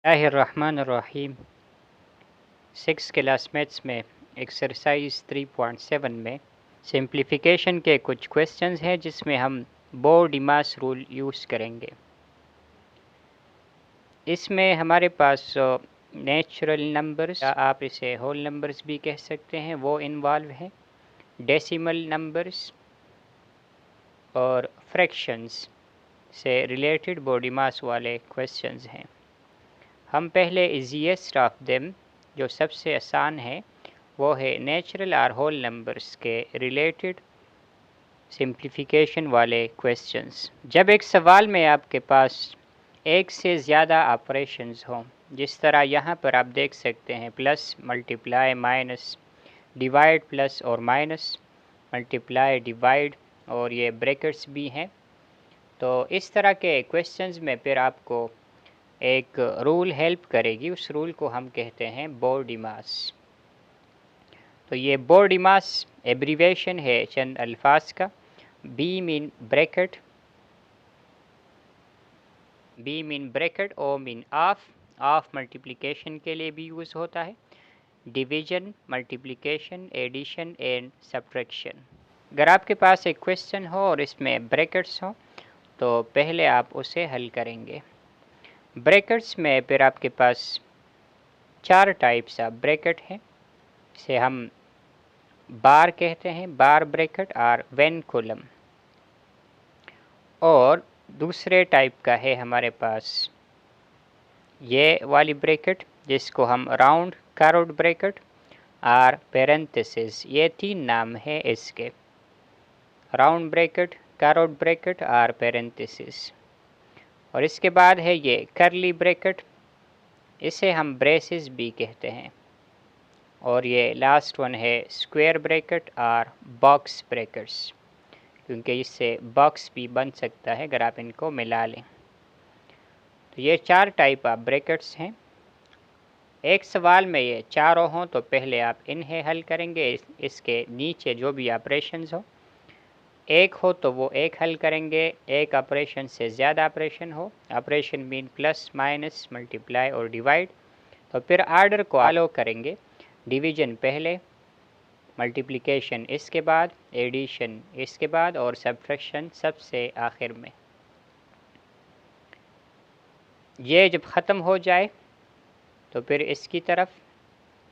बिस्मिल्लाहिर्रहमानिर्रहीम। 6 class maths में exercise 3.7 में सिंप्लीफिकेशन के कुछ क्वेश्चंस हैं जिसमें हम बोर-डिमास रूल यूज़ करेंगे। इसमें हमारे पास नेचुरल नंबर्स या आप इसे होल नंबर्स भी कह सकते हैं वो इन्वॉल्व हैं, डेसिमल नंबर्स और फ्रैक्शंस से रिलेटेड बोर-डिमास वाले क्वेश्चंस हैं। हम पहले इजीएस्ट ऑफ देम जो सबसे आसान है वो है नेचुरल और होल नंबर्स के रिलेटेड सिंप्लीफिकेशन वाले क्वेश्चंस। जब एक सवाल में आपके पास एक से ज़्यादा ऑपरेशंस हों, जिस तरह यहाँ पर आप देख सकते हैं plus, multiply, minus, divide, plus और माइनस, मल्टीप्लाई, डिवाइड और ये ब्रैकेट्स भी हैं, तो इस तरह के क्वेश्चंस में फिर आपको एक रूल हेल्प करेगी। उस रूल को हम कहते हैं बोर-डिमास। तो ये बोर-डिमास एब्रीवेशन है चंद अल्फाज का। B mean bracket, B mean bracket, O mean of multiplication के लिए भी यूज़ होता है, division, multiplication, addition and subtraction. अगर आपके पास एक क्वेश्चन हो और इसमें ब्रैकेट्स हो तो पहले आप उसे हल करेंगे। ब्रैकेट्स में फिर आपके पास 4 टाइप्स ऑफ ब्रैकेट हैं। इसे हम बार कहते हैं, बार ब्रैकेट और वेन कॉलम। और दूसरे टाइप का है हमारे पास ये वाली ब्रैकेट जिसको हम राउंड कर्व्ड ब्रैकेट और पैरेंथेसिस, ये 3 नाम है इसके, राउंड ब्रैकेट, कर्व्ड ब्रैकेट और पैरेंथेसिस। और इसके बाद है ये कर्ली ब्रैकेट, इसे हम ब्रेसेस भी कहते हैं। और ये लास्ट वन है स्क्वायर ब्रैकेट और बॉक्स ब्रैकेट्स, क्योंकि इससे बॉक्स भी बन सकता है अगर आप इनको मिला लें। तो ये 4 टाइप ऑफ ब्रैकेट्स हैं। एक सवाल में ये चारों हों तो पहले आप इन्हें हल करेंगे, इसके नीचे जो भी ऑपरेशंस हो, एक हो तो वो एक हल करेंगे, एक ऑपरेशन से ज़्यादा ऑपरेशन हो, operation mean plus, minus, multiply और डिवाइड, तो फिर आर्डर को फॉलो करेंगे। डिवीजन पहले, मल्टीप्लिकेशन इसके बाद, एडिशन इसके बाद और सब्ट्रैक्शन सबसे आखिर में। ये जब ख़त्म हो जाए तो फिर इसकी तरफ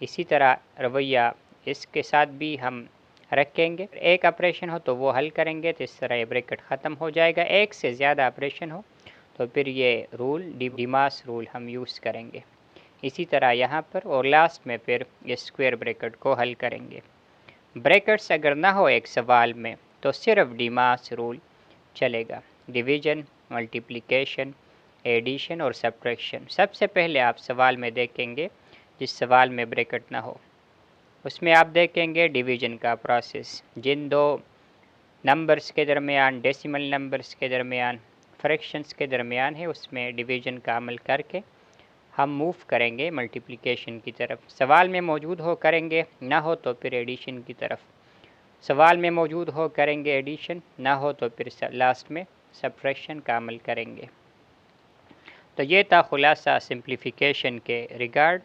इसी तरह रवैया इसके साथ भी हम रखेंगे। एक ऑपरेशन हो तो वो हल करेंगे, तो इस तरह ये ब्रैकेट ख़त्म हो जाएगा। एक से ज़्यादा ऑपरेशन हो तो फिर ये रूल डिमास रूल हम यूज़ करेंगे। इसी तरह यहाँ पर और लास्ट में फिर ये स्क्वायर ब्रैकेट को हल करेंगे। ब्रैकेट्स अगर ना हो एक सवाल में तो सिर्फ डिमास रूल चलेगा, डिवीजन, मल्टीप्लिकेशन, एडिशन और सब्ट्रैक्शन। सबसे पहले आप सवाल में देखेंगे जिस सवाल में ब्रैकेट ना हो उसमें आप देखेंगे डिवीजन का प्रोसेस। जिन 2 नंबर्स के दरमियान, डेसिमल नंबर्स के दरमियान, फ्रैक्शंस के दरमियान है, उसमें डिवीजन का अमल करके हम मूव करेंगे मल्टीप्लिकेशन की तरफ। सवाल में मौजूद हो करेंगे, ना हो तो फिर एडिशन की तरफ। सवाल में मौजूद हो करेंगे एडिशन, ना हो तो फिर लास्ट में सब्ट्रैक्शन का अमल करेंगे। तो ये था खुलासा सिंप्लीफिकेशन के रिगार्ड।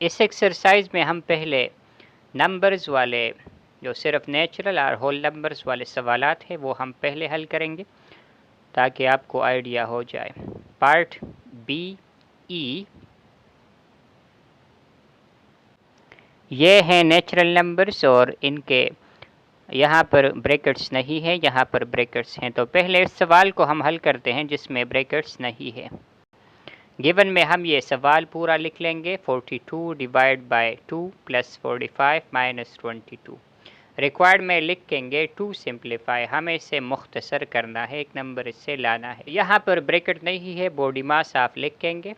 इस एक्सरसाइज में हम पहले नंबर्स वाले जो सिर्फ नेचुरल और होल नंबर्स वाले सवालात हैं वो हम पहले हल करेंगे ताकि आपको आइडिया हो जाए। पार्ट बी ई, ये हैं नेचुरल नंबर्स और इनके यहाँ पर ब्रैकेट्स नहीं है, यहाँ पर ब्रैकेट्स हैं। तो पहले इस सवाल को हम हल करते हैं जिसमें ब्रैकेट्स नहीं है। गिवन में हम ये सवाल पूरा लिख लेंगे, 42 divide by 2 plus 45 minus 22। Required में लिखेंगे टू सिंप्लीफाई, हमें इसे मुख्तसर करना है, एक नंबर इससे लाना है। यहाँ पर ब्रैकेट नहीं है, बोर-डिमास आप लिखेंगे।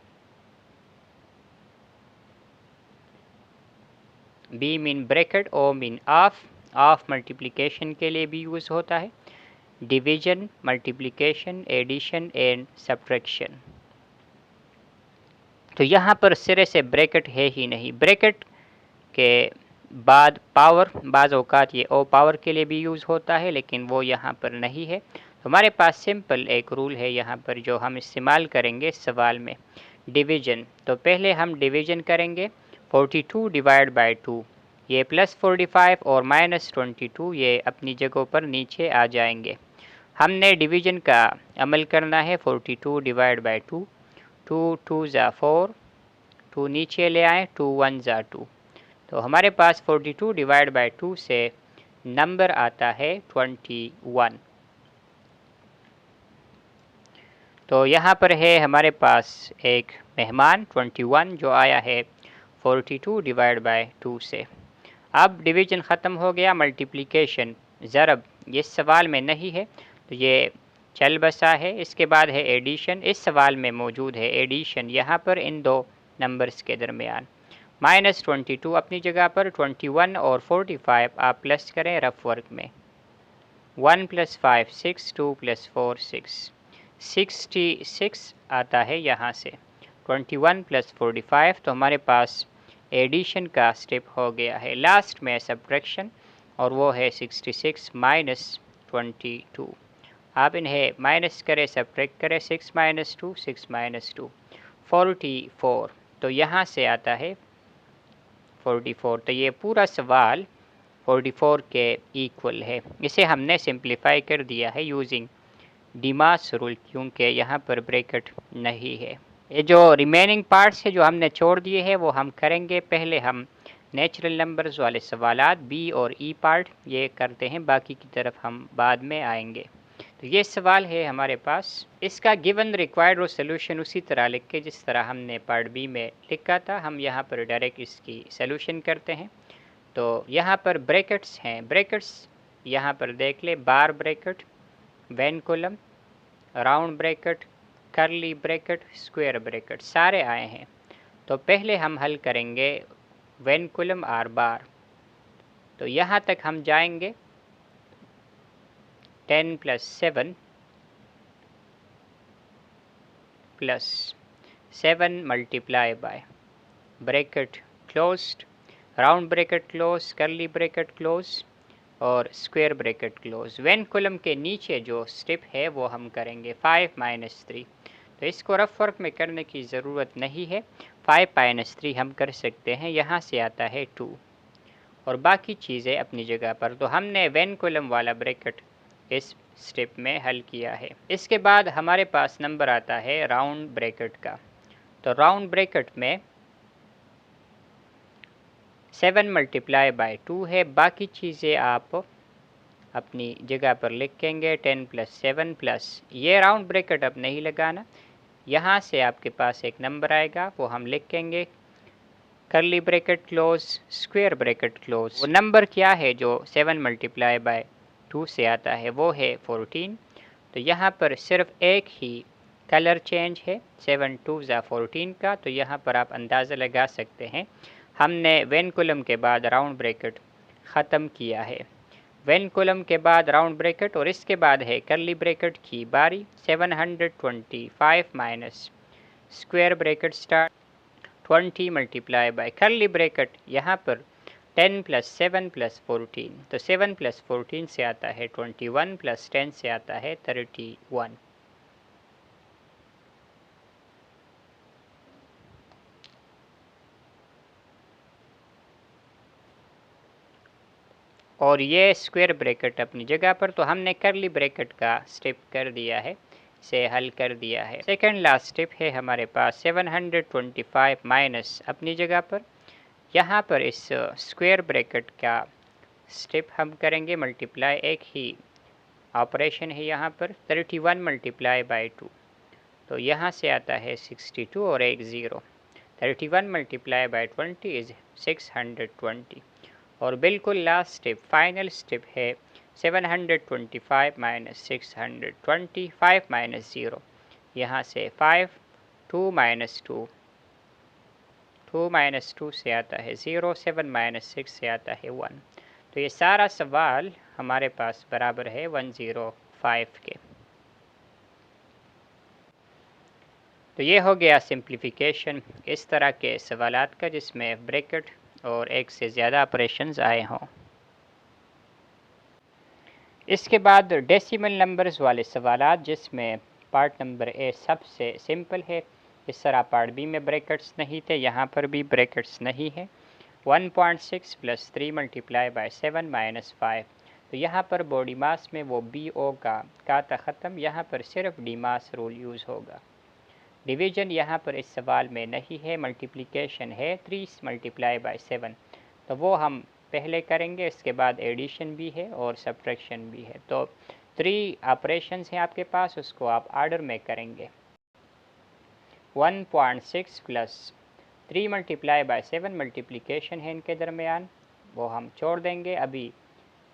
B mean bracket, O mean of multiplication के लिए भी यूज़ होता है, division, multiplication, addition and subtraction. तो यहाँ पर सिरे से ब्रैकेट है ही नहीं। ब्रैकेट के बाद पावर, बाज़ औक़ात ये ओ पावर के लिए भी यूज़ होता है, लेकिन वो यहाँ पर नहीं है। तो हमारे पास सिंपल एक रूल है यहाँ पर जो हम इस्तेमाल करेंगे इस सवाल में, डिवीज़न, तो पहले हम डिवीज़न करेंगे 42 डिवाइड बाय 2, ये प्लस 45 और माइनस 22 ये अपनी जगहों पर नीचे आ जाएंगे। हमने डिवीज़न का अमल करना है 42 डिवाइड बाय 2, 2 2 ज़ा 4, 2 नीचे ले आएँ, 2 1 ज़ा 2, तो हमारे पास 42 डिवाइड बाय 2 से नंबर आता है 21। तो यहाँ पर है हमारे पास एक मेहमान 21 जो आया है 42 डिवाइड बाय 2 से। अब डिवीज़न ख़त्म हो गया, मल्टीप्लिकेशन ज़रब ये सवाल में नहीं है तो ये चल बसा है। इसके बाद है एडिशन, इस सवाल में मौजूद है एडिशन यहाँ पर इन दो नंबर्स के दरमियान। माइनस 22 अपनी जगह पर, 21 और 45 आप प्लस करें रफ वर्क में। 1 + 5 6, 2 + 4 6, 66 आता है यहाँ से। 21 + 45 तो हमारे पास एडिशन का स्टेप हो गया है। लास्ट में सब्ट्रैक्शन और वो है 66 माइनस 22। आप इन्हें माइनस करें, सब्ट्रैक्ट करें, 6 - 2 6 - 2 44, तो यहाँ से आता है 44। तो ये पूरा सवाल 44 के इक्वल है। इसे हमने सिंप्लीफाई कर दिया है यूजिंग डिमास रूल, क्योंकि यहाँ पर ब्रैकेट नहीं है। ये जो रिमेनिंग पार्ट्स है जो हमने छोड़ दिए हैं वो हम करेंगे। पहले हम नेचुरल नंबर्स वाले सवालात बी और ई पार्ट ये करते हैं, बाकी की तरफ हम बाद में आएंगे। तो ये सवाल है हमारे पास, इसका गिवन रिक्वायर्ड और सोल्यूशन उसी तरह लिख के जिस तरह हमने पार्ट बी में लिखा था, हम यहाँ पर डायरेक्ट इसकी सोल्यूशन करते हैं। तो यहाँ पर ब्रैकेट्स हैं, ब्रैकेट्स यहाँ पर देख ले, bar bracket, vinculum, round bracket, curly bracket, square bracket सारे आए हैं। तो पहले हम हल करेंगे वैन कॉलम आर बार। तो यहाँ तक हम जाएंगे 10 + 7 + 7 multiply by bracket closed, round bracket close, curly bracket close और square bracket close. Vinculum के नीचे जो स्टेप है वो हम करेंगे 5 - 3। तो इसको रफ वर्क में करने की ज़रूरत नहीं है, 5 - 3 हम कर सकते हैं। यहाँ से आता है 2 और बाकी चीज़ें अपनी जगह पर। तो हमने वैन कॉलम वाला ब्रैकेट इस स्टेप में हल किया है। इसके बाद हमारे पास नंबर आता है राउंड ब्रैकेट का। तो राउंड ब्रैकेट में 7 मल्टीप्लाई बाय 2 है, बाकी चीज़ें आप अपनी जगह पर लिखेंगे। 10 + 7 प्लस ये राउंड ब्रैकेट अब नहीं लगाना, यहाँ से आपके पास एक नंबर आएगा वो हम लिखेंगे curly bracket close, square bracket close. वो नंबर क्या है जो 7 मल्टीप्लाई बाय 2 से आता है, वो है 14। तो यहाँ पर सिर्फ एक ही कलर चेंज है 7 2 ज़ा 14 का, तो यहाँ पर आप अंदाज़ा लगा सकते हैं हमने वैन कॉलम के बाद राउंड ब्रैकेट ख़त्म किया है। वैन कॉलम के बाद राउंड ब्रैकेट और इसके बाद है कर्ली ब्रैकेट की बारी। 725 minus square bracket start 20 multiply by curly bracket, यहाँ पर 10 + 7 + 14। तो 7 + 14 से आता है 21 + 10 से आता है 31। और ये स्क्वायर ब्रैकेट अपनी जगह पर। तो हमने कर्ली ब्रैकेट का स्टेप कर दिया है, से हल कर दिया है। सेकंड लास्ट स्टेप है हमारे पास 725 माइनस अपनी जगह पर। यहाँ पर इस स्क्वायर ब्रैकेट का स्टेप हम करेंगे मल्टीप्लाई, एक ही ऑपरेशन है यहाँ पर। 31 मल्टीप्लाई बाय 2, तो यहाँ से आता है 62 और एक 0। 31 मल्टीप्लाई बाय 20 इज़ 620। और बिल्कुल लास्ट स्टेप, फाइनल स्टेप है 725 माइनस 620, 5 - 0, यहाँ से 5, 2 - 2, 2 - 2 से आता है 0, 7 - 6 से आता है 1। तो ये सारा सवाल हमारे पास बराबर है 105 के। तो ये हो गया सिंप्लीफिकेशन इस तरह के सवालात का जिसमें ब्रैकेट और एक से ज़्यादा ऑपरेशंस आए हों। इसके बाद डेसिमल नंबर्स वाले सवालात जिसमें पार्ट नंबर ए सबसे सिंपल है। इस तरह पार्ट बी में ब्रैकेट्स नहीं थे, यहाँ पर भी ब्रैकेट्स नहीं है। 1.6 + 3 × 7 - 5। तो यहाँ पर बॉडी मास में वो बी ओ का था ख़त्म, यहाँ पर सिर्फ डी मास रूल यूज़ होगा। डिवीज़न यहाँ पर इस सवाल में नहीं है, मल्टीप्लिकेशन है 3 × 7। तो वो हम पहले करेंगे, इसके बाद एडिशन भी है और सब्ट्रैक्शन भी है। तो 3 ऑपरेशंस हैं आपके पास, उसको आप आर्डर में करेंगे। 1.6 + 3 × 7 मल्टीप्लिकेशन है इनके दरमियान, वो हम छोड़ देंगे। अभी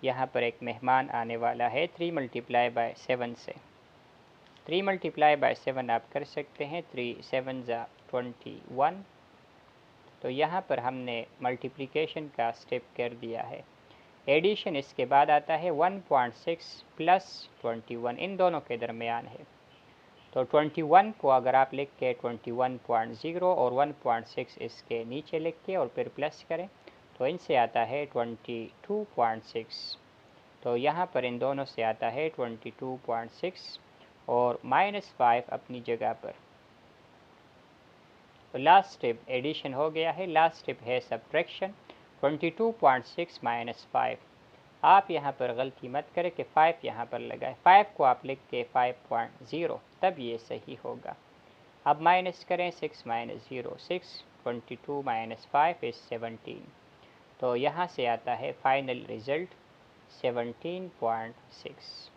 यहाँ पर एक मेहमान आने वाला है 3 × 7 से। 3 × 7 आप कर सकते हैं, 3 7 = 21। तो यहाँ पर हमने मल्टीप्लिकेशन का स्टेप कर दिया है। एडिशन इसके बाद आता है 1.6 + 21, इन दोनों के दरमियान है। तो 21 को अगर आप लिख के 21.0 और 1.6 इसके नीचे लिख के और फिर प्लस करें तो इनसे आता है 22.6। तो यहाँ पर इन दोनों से आता है 22.6 और -5 अपनी जगह पर। तो लास्ट स्टेप एडिशन हो गया है, लास्ट स्टेप है सब्ट्रैक्शन। 22.6 - 5। आप यहाँ पर गलती मत करें कि 5 यहाँ पर लगाए, 5 को आप लिख के 5.0, तब ये सही होगा। अब माइनस करें, 6 - 0 6, 22 - 5 इज़ 17। तो यहाँ से आता है फाइनल रिज़ल्ट 17.6।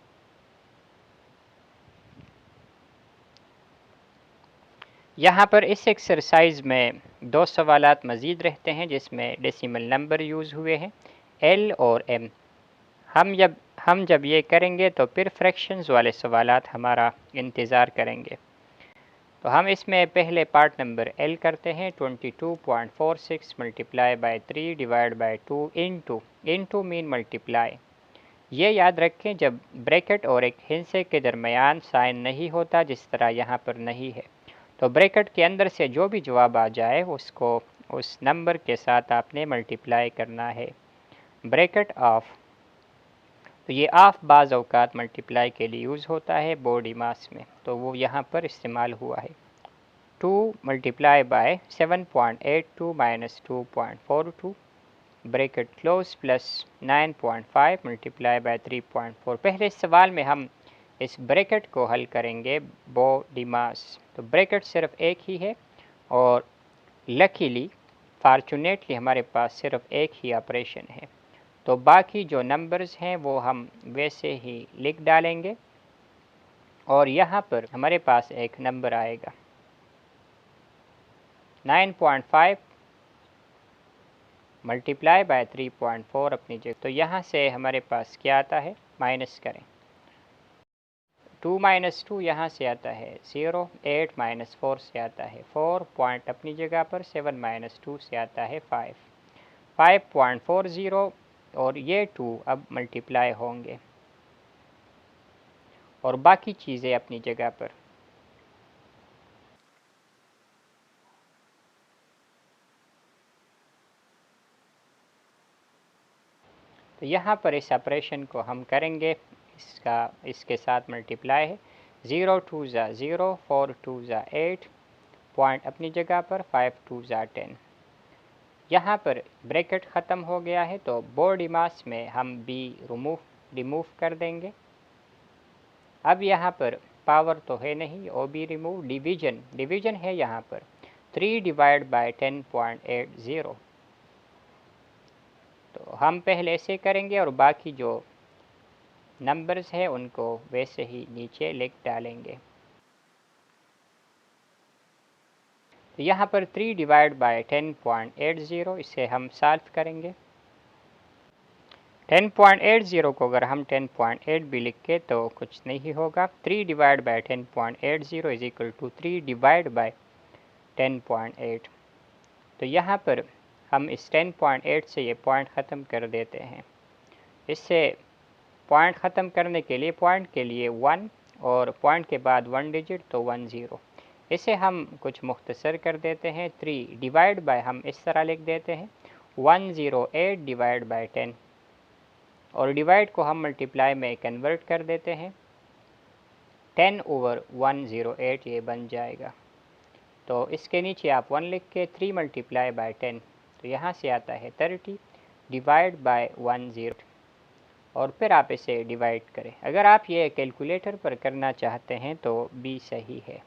यहाँ पर इस एक्सरसाइज में 2 सवालात मज़ीद रहते हैं जिसमें डेसिमल नंबर यूज़ हुए हैं, एल और एम। हम जब ये करेंगे तो फिर फ्रैक्शंस वाले सवालात हमारा इंतज़ार करेंगे। तो हम इसमें पहले पार्ट नंबर एल करते हैं। 22.46 × 3 / 2 इंटू मीन मल्टीप्लाई। ये याद रखें, जब ब्रैकेट और एक हिंसे के दरमियान साइन नहीं होता, जिस तरह यहाँ पर नहीं है, तो ब्रैकेट के अंदर से जो भी जवाब आ जाए उसको उस नंबर के साथ आपने मल्टीप्लाई करना है। ब्रैकेट ऑफ, तो ये ऑफ बाज़ औक़ात मल्टीप्लाई के लिए यूज़ होता है बॉडी मास में, तो वो यहाँ पर इस्तेमाल हुआ है। 2 × 7.82 - 2.42 ब्रैकेट क्लोज प्लस 9.5 × 3.4। पहले सवाल में हम इस ब्रैकेट को हल करेंगे बॉडी मास, तो ब्रैकेट सिर्फ एक ही है और लकीली फॉर्चुनेटली हमारे पास सिर्फ एक ही ऑपरेशन है। तो बाकी जो नंबर्स हैं वो हम वैसे ही लिख डालेंगे और यहाँ पर हमारे पास एक नंबर आएगा 9.5 × 3.4 अपनी जगह। तो यहाँ से हमारे पास क्या आता है, माइनस करें, 2 - 2 यहाँ से आता है 0, 8 - 4 से आता है 4 पॉइंट अपनी जगह पर, 7 - 2 से आता है 5, 5.40 और ये 2 अब मल्टीप्लाई होंगे और बाकी चीज़ें अपनी जगह पर। तो यहाँ पर इस ऑपरेशन को हम करेंगे, इसके साथ मल्टीप्लाई है, 0 2 ज़ा 0, 4 2 ज़ा 8, पॉइंट अपनी जगह पर, 5 2 ज़ा 10। यहाँ पर ब्रैकेट ख़त्म हो गया है तो बॉडी मास में हम बी रिमूव कर देंगे। अब यहाँ पर पावर तो है नहीं, ओ बी रिमूव, डिवीजन है यहाँ पर 3 / 10.80। तो हम पहले ऐसे करेंगे और बाकी जो नंबर्स हैं उनको वैसे ही नीचे लिख डालेंगे। तो यहाँ पर 3 / 10.80, इसे हम सॉल्व करेंगे। 10.80 को अगर हम 10.8 भी लिख के तो कुछ नहीं होगा। 3 / 10.80 = 3 / 10.8। तो यहाँ पर हम इस 10.8 से ये पॉइंट ख़त्म कर देते हैं। इससे पॉइंट ख़त्म करने के लिए पॉइंट के लिए 1 और पॉइंट के बाद 1 डिजिट तो 10। इसे हम कुछ मुख्तसर कर देते हैं। 3 डिवाइड बाय हम इस तरह लिख देते हैं 108 / 10 और डिवाइड को हम मल्टीप्लाई में कन्वर्ट कर देते हैं 10/108 ये बन जाएगा। तो इसके नीचे आप 1 लिख के 3 मल्टीप्लाई बाय 10, तो यहाँ से आता है 30 डिवाइड बाय 10 और फिर आप इसे डिवाइड करें। अगर आप ये कैलकुलेटर पर करना चाहते हैं तो बी सही है।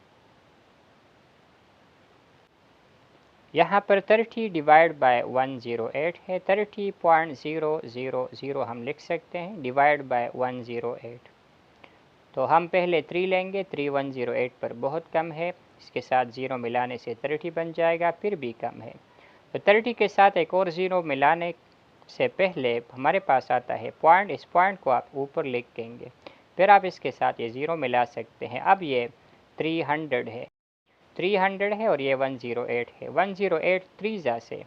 यहाँ पर 30 डिवाइड बाय 108 है, 30.000 हम लिख सकते हैं डिवाइड बाय 108। तो हम पहले 3 लेंगे, 3108 पर बहुत कम है, इसके साथ 0 मिलाने से 30 बन जाएगा, फिर भी कम है। तो 30 के साथ एक और 0 मिलाने से पहले हमारे पास आता है पॉइंट, इस पॉइंट को आप ऊपर लिख देंगे, फिर आप इसके साथ ये 0 मिला सकते हैं। अब ये 300 है, 300 है और ये 108 है। 108 3 से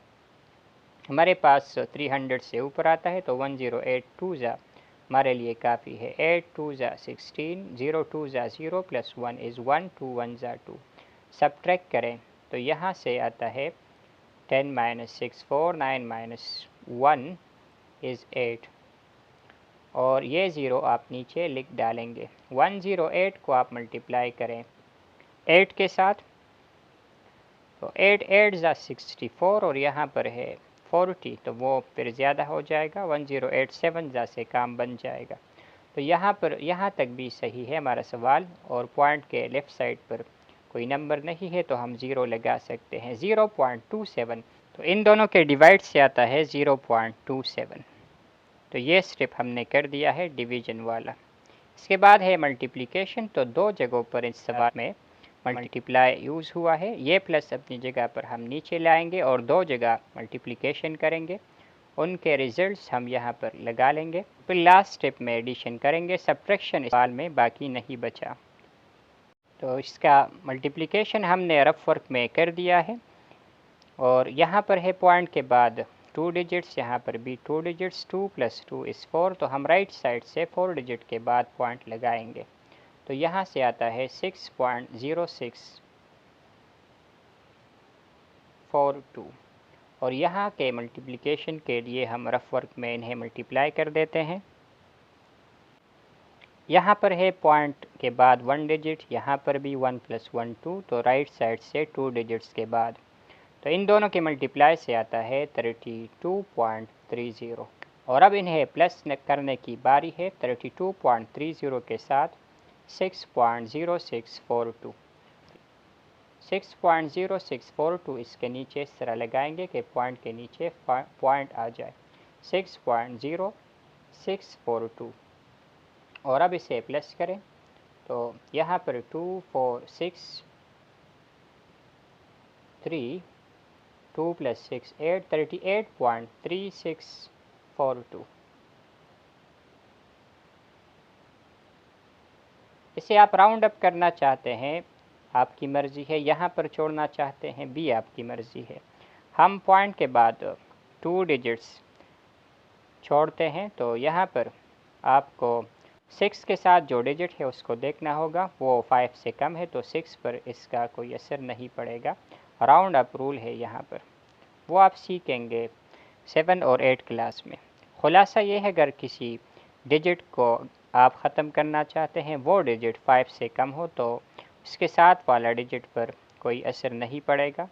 हमारे पास 300 से ऊपर आता है, तो 108 2 हमारे लिए काफ़ी है। 8 2 16, 0 2 0 प्लस 1 इज़ 1, 2 1 2। सब्ट्रैक्ट करें तो यहाँ से आता है 10 - 6 4, 9 - 1 इज़ 8 और ये 0 आप नीचे लिख डालेंगे। 108 को आप मल्टीप्लाई करें 8 के साथ, तो 8 8 64 और यहाँ पर है 40, तो वो फिर ज़्यादा हो जाएगा, 1087 से काम बन जाएगा। तो यहाँ पर यहाँ तक भी सही है हमारा सवाल, और पॉइंट के लेफ़्ट साइड पर कोई नंबर नहीं है तो हम 0 लगा सकते हैं। 0.27, तो इन दोनों के डिवाइड से आता है 0.27। तो ये स्टेप हमने कर दिया है डिवीज़न वाला। इसके बाद है मल्टीप्लिकेशन, तो दो जगहों पर इस सवाल में मल्टीप्लाई यूज़ हुआ है। ये प्लस अपनी जगह पर हम नीचे लाएंगे और दो जगह मल्टीप्लिकेशन करेंगे, उनके रिजल्ट्स हम यहाँ पर लगा लेंगे। फिर लास्ट स्टेप में एडिशन करेंगे, सब्ट्रैक्शन इस सवाल में बाकी नहीं बचा। तो इसका मल्टीप्लिकेशन हमने रफ वर्क में कर दिया है और यहाँ पर है पॉइंट के बाद 2 डिजिट्स, यहाँ पर भी 2 डिजिट्स, 2 + 2 इज़ 4, तो हम राइट साइड से 4 डिजिट के बाद पॉइंट लगाएंगे। तो यहाँ से आता है 6.0642 और यहाँ के मल्टीप्लिकेशन के लिए हम रफ वर्क में इन्हें मल्टीप्लाई कर देते हैं। यहाँ पर है पॉइंट के बाद 1 डिजिट, यहाँ पर भी 1 + 1 2, तो राइट साइड से 2 डिजिट्स के बाद, तो इन दोनों के मल्टीप्लाई से आता है 32.30 और अब इन्हें प्लस करने की बारी है। 32.30 के साथ 6.0642, 6.0642 इसके नीचे इस तरह लगाएंगे कि पॉइंट के नीचे पॉइंट आ जाए, 6.0642 और अब इसे प्लस करें तो यहाँ पर 2 4 6 3, 2 + 6 8, 38.3642। इसे आप राउंड अप करना चाहते हैं, आपकी मर्ज़ी है, यहाँ पर छोड़ना चाहते हैं भी आपकी मर्ज़ी है। हम पॉइंट के बाद 2 डिजिट्स छोड़ते हैं, तो यहाँ पर आपको 6 के साथ जो डिजिट है उसको देखना होगा, वो 5 से कम है, तो 6 पर इसका कोई असर नहीं पड़ेगा। राउंड अप रूल है यहाँ पर, वो आप सीखेंगे 7 और 8 क्लास में। खुलासा ये है, अगर किसी डिजिट को आप ख़त्म करना चाहते हैं, वो डिजिट 5 से कम हो, तो इसके साथ वाला डिजिट पर कोई असर नहीं पड़ेगा।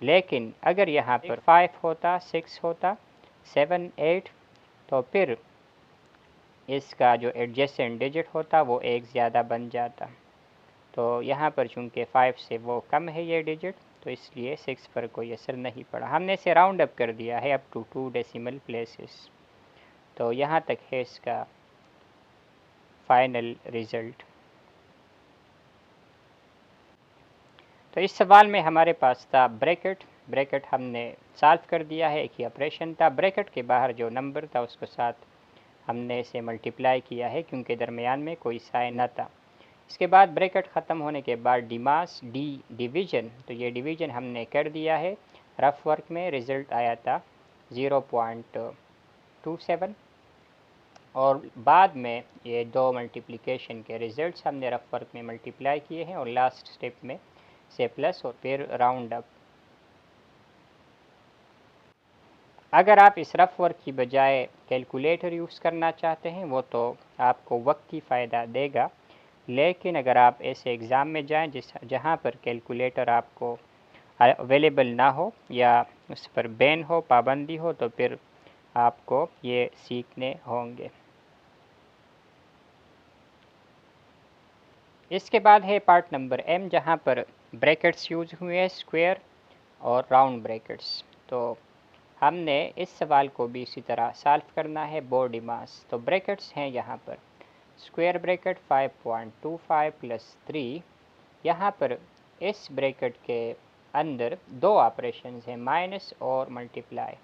लेकिन अगर यहाँ पर 5 होता, 6 होता, 7 8, तो फिर इसका जो एडजेसेंट डिजिट होता वो एक ज़्यादा बन जाता। तो यहाँ पर चूँकि 5 से वो कम है ये डिजिट, तो इसलिए 6 पर कोई असर नहीं पड़ा। हमने इसे राउंड अप कर दिया है अप टू 2 डेसिमल प्लेसेस। तो यहाँ तक है इसका फाइनल रिज़ल्ट। तो इस सवाल में हमारे पास था ब्रैकेट, ब्रैकेट हमने सॉल्व कर दिया है, एक ही ऑपरेशन था। ब्रैकेट के बाहर जो नंबर था उसके साथ हमने इसे मल्टीप्लाई किया है क्योंकि दरमियान में कोई साइन न था। इसके बाद ब्रैकेट ख़त्म होने के बाद डिमास डिवीज़न, तो ये डिवीज़न हमने कर दिया है। रफ वर्क में रिज़ल्ट आया था 0.27 और बाद में ये दो मल्टीप्लिकेशन के रिज़ल्ट्स हमने रफ वर्क में मल्टीप्लाई किए हैं और लास्ट स्टेप में से प्लस और फिर राउंड अप। अगर आप इस रफ वर्क की बजाय कैलकुलेटर यूज़ करना चाहते हैं, वो तो आपको वक्त की फ़ायदा देगा, लेकिन अगर आप ऐसे एग्ज़ाम में जाएं जहां पर कैलकुलेटर आपको अवेलेबल ना हो या उस पर बैन हो, पाबंदी हो, तो फिर आपको ये सीखने होंगे। इसके बाद है पार्ट नंबर एम, जहाँ पर ब्रैकेट्स यूज हुए हैं, स्क्वायर और राउंड ब्रैकेट्स। तो हमने इस सवाल को भी इसी तरह सॉल्व करना है, बॉडी मास। तो ब्रैकेट्स हैं यहाँ पर स्क्वायर ब्रैकेट 5.25 प्लस 3। यहाँ पर इस ब्रैकेट के अंदर दो ऑपरेशंस हैं, माइनस और मल्टीप्लाई।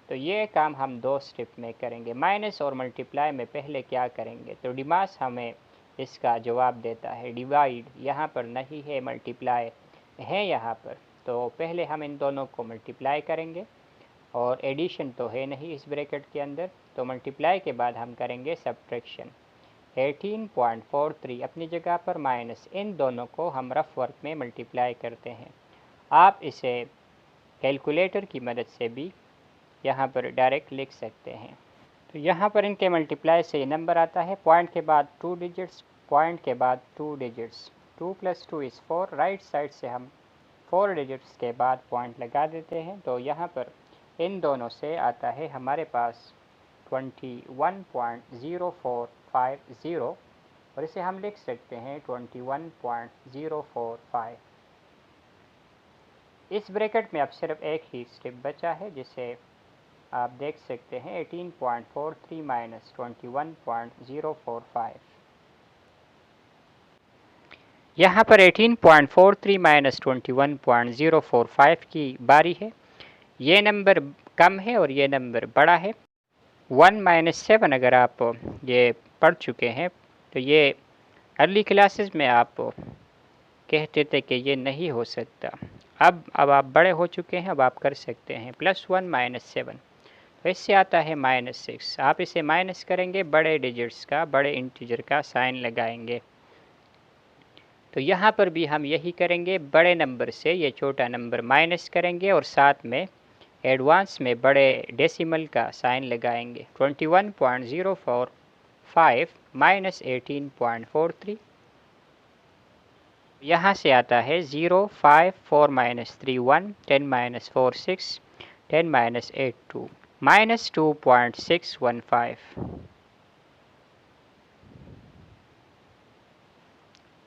तो ये काम हम दो स्टेप में करेंगे। माइनस और मल्टीप्लाई में पहले क्या करेंगे, तो डिमास हमें इसका जवाब देता है डिवाइड, यहाँ पर नहीं है, मल्टीप्लाई है यहाँ पर। तो पहले हम इन दोनों को मल्टीप्लाई करेंगे और एडिशन तो है नहीं इस ब्रैकेट के अंदर, तो मल्टीप्लाई के बाद हम करेंगे सब्ट्रैक्शन। 18.43 अपनी जगह पर माइनस, इन दोनों को हम रफ वर्क में मल्टीप्लाई करते हैं। आप इसे कैलकुलेटर की मदद से भी यहाँ पर डायरेक्ट लिख सकते हैं। तो यहाँ पर इनके मल्टीप्लाई से ये नंबर आता है, पॉइंट के बाद 2 डिजिट्स, पॉइंट के बाद 2 डिजिट्स, 2 + 2 = 4। राइट साइड से हम 4 डिजिट्स के बाद पॉइंट लगा देते हैं। तो यहाँ पर इन दोनों से आता है हमारे पास 21.0450 और इसे हम लिख सकते हैं 21.045। इस ब्रैकेट में अब सिर्फ एक ही स्टेप बचा है, जिसे आप देख सकते हैं 18.43 माइनस 21.045। यहाँ पर 18.43 माइनस 21.045 की बारी है। ये नंबर कम है और ये नंबर बड़ा है। 1 - 7 अगर आप ये पढ़ चुके हैं तो ये अर्ली क्लासेस में आप कहते थे कि ये नहीं हो सकता। अब आप बड़े हो चुके हैं, अब आप कर सकते हैं। +1 - 7, तो इससे आता है -6। आप इसे माइनस करेंगे, बड़े डिजिट्स का, बड़े इंटीजर का साइन लगाएंगे। तो यहाँ पर भी हम यही करेंगे, बड़े नंबर से ये छोटा नंबर माइनस करेंगे और साथ में एडवांस में बड़े डेसिमल का साइन लगाएंगे। 21.045 माइनस 18.43, यहाँ से आता है 0, 5, 4 - 3 1, 10 - 4 6, 10 - 8 2, -2.615।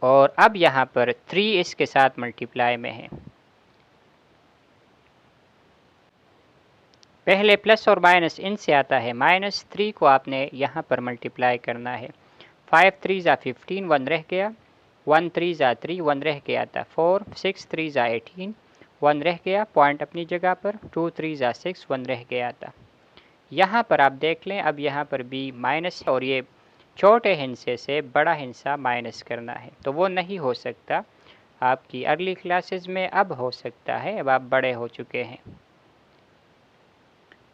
और अब यहाँ पर 3 इसके साथ मल्टीप्लाई में है। पहले प्लस और माइनस इनसे आता है, -3 को आपने यहाँ पर मल्टीप्लाई करना है। 5 3 = 15, 1 रह गया, 1 3 = 3, 1 रह गया था 4, 6 3 = 18, 1 रह गया, पॉइंट अपनी जगह पर, 2 3 = 6, 1 रह गया था। यहाँ पर आप देख लें, अब यहाँ पर भी माइनस और ये छोटे हिस्से से बड़ा हिस्सा माइनस करना है, तो वो नहीं हो सकता आपकी अर्ली क्लासेस में, अब हो सकता है, अब आप बड़े हो चुके हैं।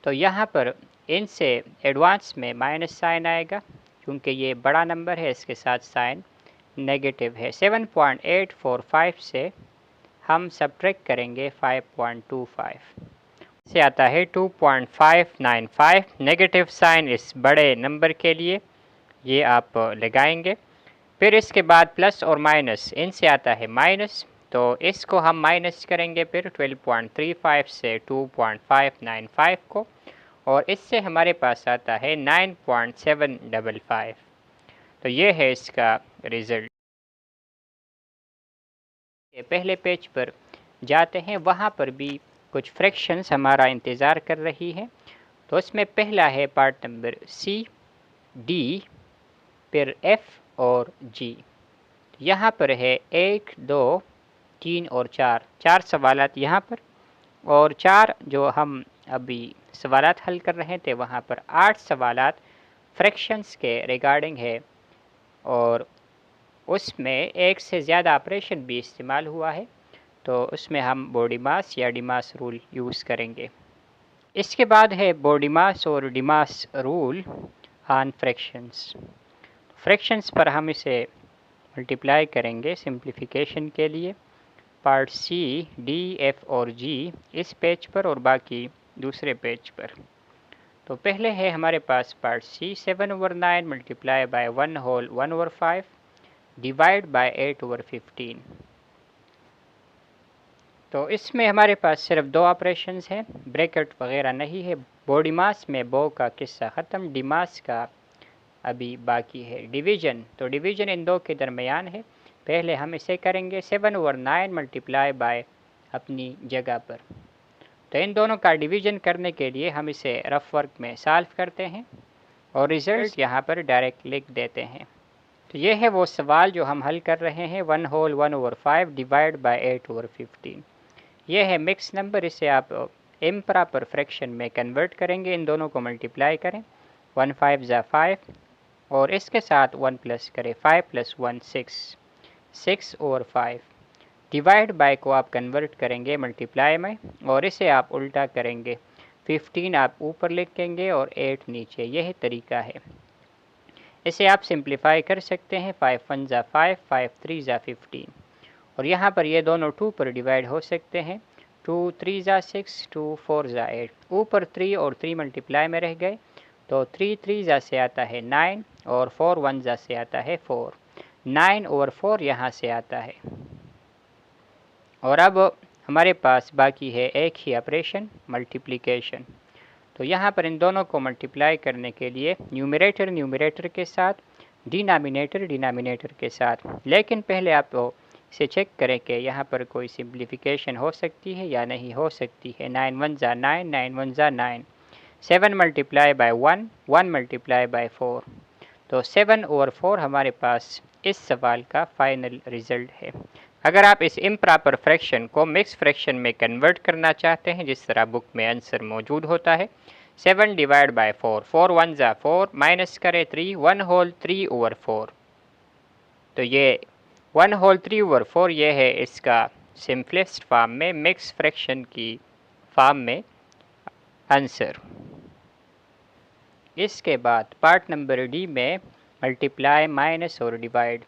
तो यहाँ पर इनसे एडवांस में माइनस साइन आएगा, क्योंकि ये बड़ा नंबर है, इसके साथ साइन नेगेटिव है। 7.845 से हम सब्ट्रैक्ट करेंगे 5.25, से आता है 2.595। नेगेटिव साइन इस बड़े नंबर के लिए ये आप लगाएंगे। फिर इसके बाद प्लस और माइनस, इनसे आता है माइनस, तो इसको हम माइनस करेंगे फिर 12.35 से 2.595 को, और इससे हमारे पास आता है 9.755। तो ये है इसका रिज़ल्ट। पहले पेज पर जाते हैं, वहाँ पर भी कुछ फ्रैक्शंस हमारा इंतज़ार कर रही है। तो उसमें पहला है पार्ट नंबर सी, डी, फिर एफ और जी। यहाँ पर है 1 2 3 और 4 सवालात यहाँ पर, और 4 जो हम अभी सवालात हल कर रहे थे वहाँ पर 8 सवालात फ्रैक्शंस के रिगार्डिंग है, और उसमें एक से ज़्यादा ऑपरेशन भी इस्तेमाल हुआ है। तो उसमें हम बॉडी मास या डिमास रूल यूज़ करेंगे। इसके बाद है बॉडी मास और DMAS rule on fractions. Fractions पर हम इसे मल्टीप्लाई करेंगे सिंप्लीफिकेशन के लिए। पार्ट सी, डी, एफ और जी इस पेज पर और बाकी दूसरे पेज पर। तो पहले है हमारे पास part C, 7/9 multiply by 1 whole 1/5 divide by 8/15। तो इसमें हमारे पास सिर्फ दो ऑपरेशंस हैं, ब्रैकेट वगैरह नहीं है। बॉडी मास में बो का किस्सा ख़त्म, डिमास का अभी बाकी है। डिवीज़न, तो डिवीज़न इन दो के दरमियान है। पहले हम इसे करेंगे 7/9 मल्टीप्लाई बाय अपनी जगह पर। तो इन दोनों का डिवीज़न करने के लिए हम इसे रफ वर्क में सॉल्व करते हैं और रिज़ल्ट यहाँ पर डायरेक्ट लिख देते हैं। तो ये है वो सवाल जो हम हल कर रहे हैं, 1 होल 1/5 डिवाइड बाय 8/15। ये है मिक्स नंबर, इसे आप इम्प्रॉपर फ्रैक्शन में कन्वर्ट करेंगे। इन दोनों को मल्टीप्लाई करें, 1 5 ज़ा 5 और इसके साथ 1 प्लस करें, 5 + 1 6/5। डिवाइड बाय को आप कन्वर्ट करेंगे मल्टीप्लाई में और इसे आप उल्टा करेंगे, 15 आप ऊपर लिखेंगे और 8 नीचे। यही तरीका है। इसे आप सिंप्लीफाई कर सकते हैं, 5 1 ज़ा 5, 5 3 ज़ा 15 और यहाँ पर ये दोनों 2 पर डिवाइड हो सकते हैं, 2 3 ज़ा 6, 2 4 ज़ा 8। ऊपर 3 और 3 मल्टीप्लाई में रह गए, तो 3 3 ज़ा से आता है 9 और 4 1 ज़ा से आता है 4। 9/4 यहाँ से आता है। और अब हमारे पास बाकी है एक ही ऑपरेशन, मल्टीप्लिकेशन। तो यहाँ पर इन दोनों को मल्टीप्लाई करने के लिए न्यूमरेटर न्यूमरेटर के साथ, डिनोमिनेटर डिनोमिनेटर के साथ। लेकिन पहले आप इसे चेक करें कि यहाँ पर कोई सिंप्लीफिकेशन हो सकती है या नहीं हो सकती है। 9 1 ज़ा 9, 9 1 ज़ा 9, 7 मल्टीप्लाई बाय 1, 1 मल्टीप्लाई बाय 4। तो 7/4 हमारे पास इस सवाल का फाइनल रिज़ल्ट है। अगर आप इस इम्प्रॉपर फ्रैक्शन को मिक्स फ्रैक्शन में कन्वर्ट करना चाहते हैं, जिस तरह बुक में आंसर मौजूद होता है, 7 डिवाइड बाय 4, 4 1 ज़ा 4, माइनस करें 3, 1 होल 3/4। तो ये 1 होल 3/4 ये है इसका सिंपलेस्ट फॉर्म में, मिक्स फ्रैक्शन की फॉर्म में आंसर। इसके बाद पार्ट नंबर डी में मल्टीप्लाई, माइनस और डिवाइड।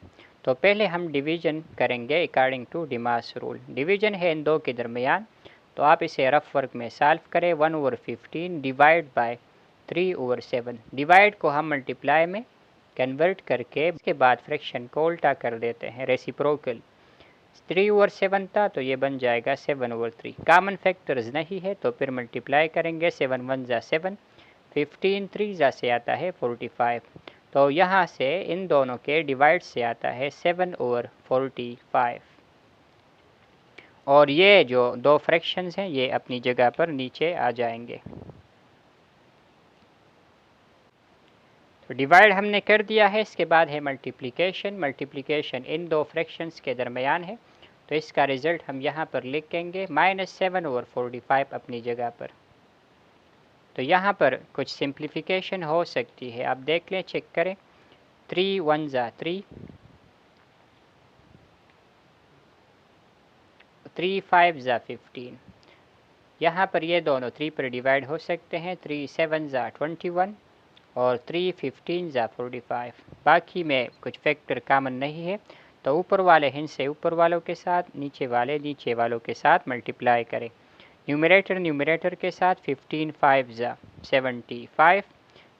तो पहले हम डिवीज़न करेंगे according to DMAS rule. Division है इन दो के दरमियान, तो आप इसे रफ वर्क में सॉल्व करें, 1/15 डिवाइड बाय 3/7। डिवाइड को हम मल्टीप्लाई में कन्वर्ट करके इसके बाद फ्रैक्शन को उल्टा कर देते हैं, रेसिप्रोकल। 3/7 था तो ये बन जाएगा 7/3। कॉमन फैक्टर्स नहीं है तो फिर मल्टीप्लाई करेंगे, 7 1 ज़ा 7, 15 3 ज़ा से आता है 45। तो यहाँ से इन दोनों के डिवाइड से आता है 7/45। और ये जो दो फ्रैक्शंस हैं ये अपनी जगह पर नीचे आ जाएंगे। तो डिवाइड हमने कर दिया है। इसके बाद है मल्टीप्लिकेशन। मल्टीप्लिकेशन इन दो फ्रैक्शंस के दरमियान है, तो इसका रिज़ल्ट हम यहाँ पर लिखेंगे, -7/45 अपनी जगह पर। तो यहाँ पर कुछ सिंप्लीफिकेशन हो सकती है, आप देख लें, चेक करें। 3 1 ज़ा 3, 3 5 ज़ा 15। यहाँ पर ये दोनों 3 पर डिवाइड हो सकते हैं, 3 7 ज़ा 21 और 3 15 ज़ा 45। बाकी में कुछ फैक्टर कॉमन नहीं है, तो ऊपर वाले हिंस से ऊपर वालों के साथ, नीचे वाले नीचे वालों के साथ मल्टीप्लाई करें। न्यूमरेटर न्यूमरेटर के साथ, 15 5 ज़ा 75,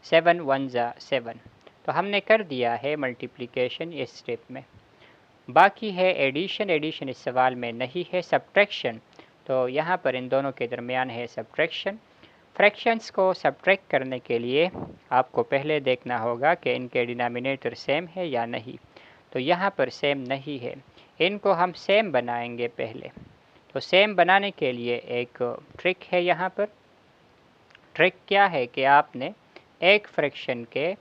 7 1 ज़ा 7। तो हमने कर दिया है मल्टीप्लिकेशन इस स्टेप में। बाकी है एडिशन। एडिशन इस सवाल में नहीं है। सब्ट्रैक्शन, तो यहाँ पर इन दोनों के दरमियान है सब्ट्रैक्शन। फ्रैक्शंस को सब्ट्रैक्ट करने के लिए आपको पहले देखना होगा कि इनके डिनोमिनेटर सेम है या नहीं। तो यहाँ पर सेम नहीं है, इनको हम सेम बनाएंगे पहले। तो सेम बनाने के लिए एक ट्रिक है यहाँ पर। ट्रिक क्या है कि आपने एक फ्रैक्शन के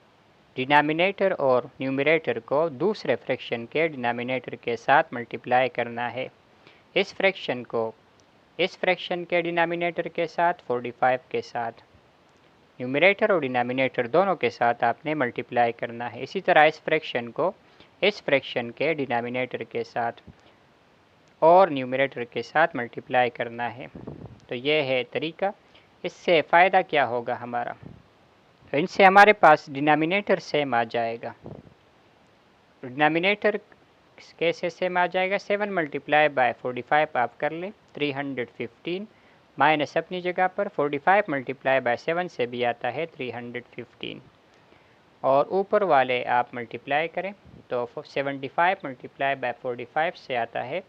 डिनोमिनेटर और न्यूमरेटर को दूसरे फ्रैक्शन के डिनोमिनेटर के साथ मल्टीप्लाई करना है। इस फ्रैक्शन को इस फ्रैक्शन के डिनोमिनेटर के साथ, 45 के साथ, न्यूमरेटर और डिनोमिनेटर दोनों के साथ आपने मल्टीप्लाई करना है। इसी तरह इस फ्रैक्शन को इस फ्रैक्शन के डिनोमिनेटर के साथ और न्यूमरेटर के साथ मल्टीप्लाई करना है। तो ये है तरीका। इससे फ़ायदा क्या होगा हमारा, तो इनसे हमारे पास डिनोमिनेटर सेम आ जाएगा। डिनोमिनेटर कैसे सेम आ जाएगा, 7 मल्टीप्लाई बाय 45 आप कर लें, 315 माइनस अपनी जगह पर 45 मल्टीप्लाई बाय 7 से भी आता है 315 और ऊपर वाले आप मल्टीप्लाई करें तो 75 मल्टीप्लाई बाय 45 से आता है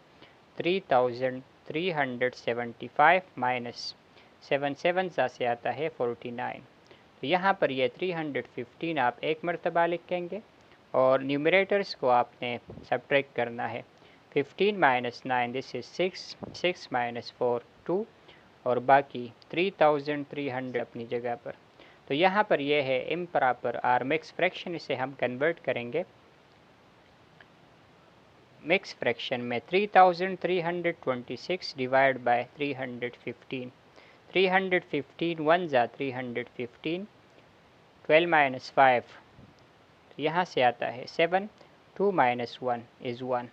3375 माइनस 7 7 से आता है 49। तो यहाँ पर ये 315 आप एक मरतबा लिखेंगे और न्यूमरेटर्स को आपने सब्ट्रैक्ट करना है। 15 माइनस 9 दिस इज़ 6, 6 माइनस 4 2 और बाकी 3300 अपनी जगह पर। तो यहाँ पर यह है इम्प्रॉपर आर मिक्स फ्रैक्शन, इसे हम कन्वर्ट करेंगे मिक्स फ्रैक्शन में 3326 डिवाइड बाय 315। 315 1 जा 315, 12 माइनस 5 तो यहाँ से आता है 7, 2 माइनस 1 इज़ 1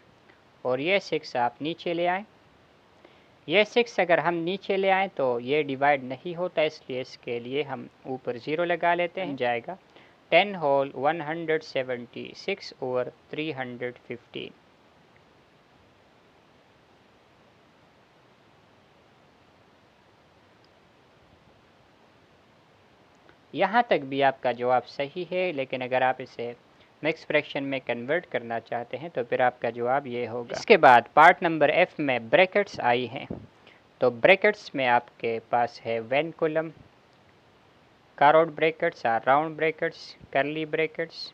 और ये 6 आप नीचे ले आएँ। ये 6 अगर हम नीचे ले आएँ तो ये डिवाइड नहीं होता, इसलिए इसके लिए हम ऊपर 0 लगा लेते हैं। जाएगा 10 होल 176 ओवर 315। यहाँ तक भी आपका जवाब सही है, लेकिन अगर आप इसे मिक्स फ्रैक्शन में कन्वर्ट करना चाहते हैं तो फिर आपका जवाब ये होगा। इसके बाद पार्ट नंबर एफ में ब्रैकेट्स आई हैं। तो ब्रैकेट्स में आपके पास है वेन कॉलम, कारॉट ब्रैकेट्स और राउंड ब्रैकेट्स, करली ब्रैकेट्स